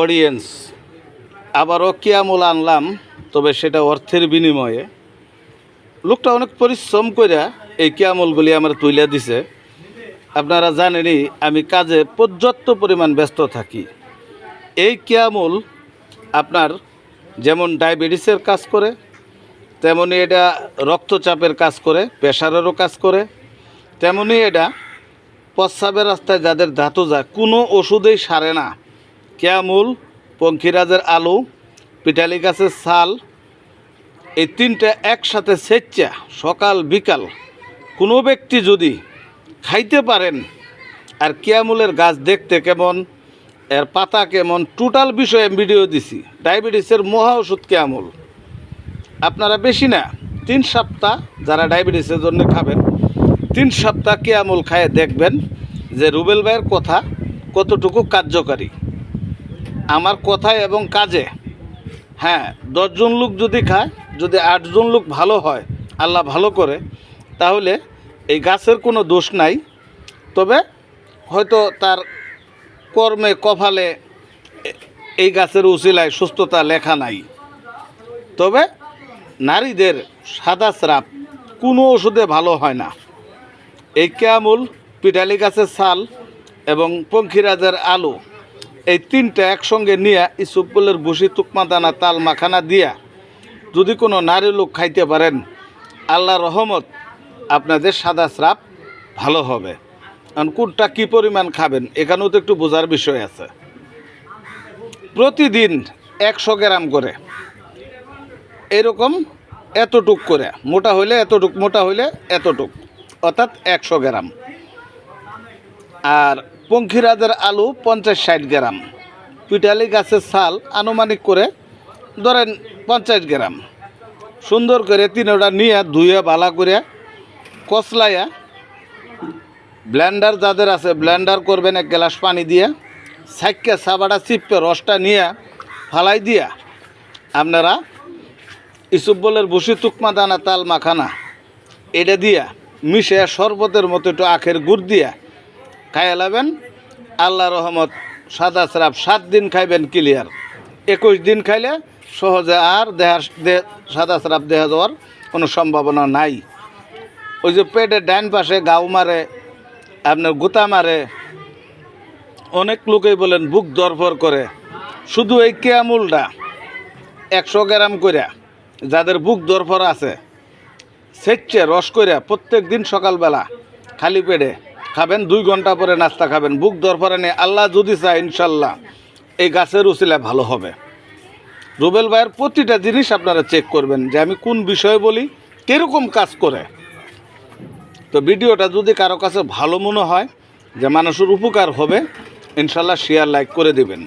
Audience, আবারও কিয়ামুল আনলাম, তবে সেটা অর্থের বিনিময়ে। লোকটা অনেক পরিশ্রম করে এই কিয়ামুলগুলি আমার তুলে দিছে। আপনারা জানেনই আমি কাজে পর্যাপ্ত পরিমাণ ব্যস্ত থাকি। এই কিয়ামুল আপনার যেমন ডায়াবেটিসের কাজ করে, তেমনি এটা রক্তচাপের কাজ করে, প্রেশারেরও কাজ করে, তেমনি এটা প্রস্রাবের রাস্তায় যাদের ধাতু যায় কোনো ওষুধেই সারে না। কিয়ামুল, পঙ্খিরাজের আলু, পিটালি গাছের ছাল, এই তিনটা একসাথে সেচ্চা সকাল বিকাল কোনো ব্যক্তি যদি খাইতে পারেন, আর কিয়ামুলের গাছ দেখতে কেমন, এর পাতা কেমন, টোটাল বিষয়ে ভিডিও দিছি। ডায়াবেটিসের মহা ওষুধ কিয়ামুল। আপনারা বেশি না 3 সপ্তাহ যারা ডায়াবেটিসের জন্য খাবেন, 3 সপ্তাহ কিয়ামুল খায় দেখবেন যে রুবেল ভাইয়ের কথা কতটুকু কার্যকারী। আমার কথায় এবং কাজে, হ্যাঁ, 10 জন লোক যদি খায়, যদি 8 জন লোক ভালো হয়, আল্লাহ ভালো করে, তাহলে এই গাছের কোনো দোষ নাই। তবে হয়তো তার কর্মে কপালে এই গাছের উছিলায় সুস্থতা লেখা নাই। তবে নারীদের সাদা স্রাব কোনো ওষুধে ভালো হয় না। এই কিয়ামুল, পিটালি গাছের ছাল এবং পঙ্খিরাজের আলু, এই তিনটা একসঙ্গে নিয়ে ইসুফলের ভুসি, তুকমা দানা, তাল মাখানা দিয়া যদি কোনো নারী লোক খাইতে পারেন, আল্লাহর রহমত আপনাদের সাদা স্রাব ভালো হবে। কারণ কোনটা কী পরিমাণ খাবেন এখানেও তো একটু বোঝার বিষয় আছে। প্রতিদিন 100 গ্রাম করে, এরকম এতটুক করে, মোটা হইলে এতটুক, মোটা হইলে এতটুক, অর্থাৎ 100 গ্রাম। আর পঙ্খিরাজের আলু 50-60 গ্রাম, পিটালি গাছের ছাল আনুমানিক করে ধরেন 50 গ্রাম। সুন্দর করে তিনটা নিয়ে ধুয়ে ভালো করে কচলাইয়া, ব্লেন্ডার যাদের আছে ব্লেন্ডার করবেন 1 গ্লাস পানি দিয়ে, ছাইক্কা সাবাটা চিপে রসটা নিয়ে ফালাই দিয়া আপনারা ইসুফলের ভুসি, তুকমা দানা, তাল মাখানা এটা দিয়া মিশে শরবতের মতো একটু আখের গুড় দিয়া খাইয়া লাবেন। আল্লাহ রহমত সাদা স্রাব 7 দিন খাইবেন ক্লিয়ার। 21 দিন খাইলে সহজে আর সাদা স্রাব দেখা যাওয়ার কোনো সম্ভাবনা নাই। ওই যে পেটের ডাইন পাশে গাও মারে, আপনার গুতা মারে, অনেক লোকেই বলেন বুক দরফর করে, শুধু এই কিয়ামুলটা 100 গ্রাম করে যাদের বুক দরফর আছে সেচ্ছে রস করে প্রত্যেক দিন সকালবেলা খালি পেটে খাবেন, 2 ঘন্টা পরে নাস্তা খাবেন। বুক দরফরে নিয়ে আল্লাহ যদি চায় ইনশাল্লাহ এই গাছের উছিলা ভালো হবে। রুবেল ভাইয়ের প্রতিটা জিনিস আপনারা চেক করবেন যে আমি কোন বিষয়ে বলি, কীরকম কাজ করে। তো ভিডিওটা যদি কারো কাছে ভালো মনে হয়, যে মানুষের উপকার হবে, ইনশাল্লাহ শেয়ার লাইক করে দেবেন।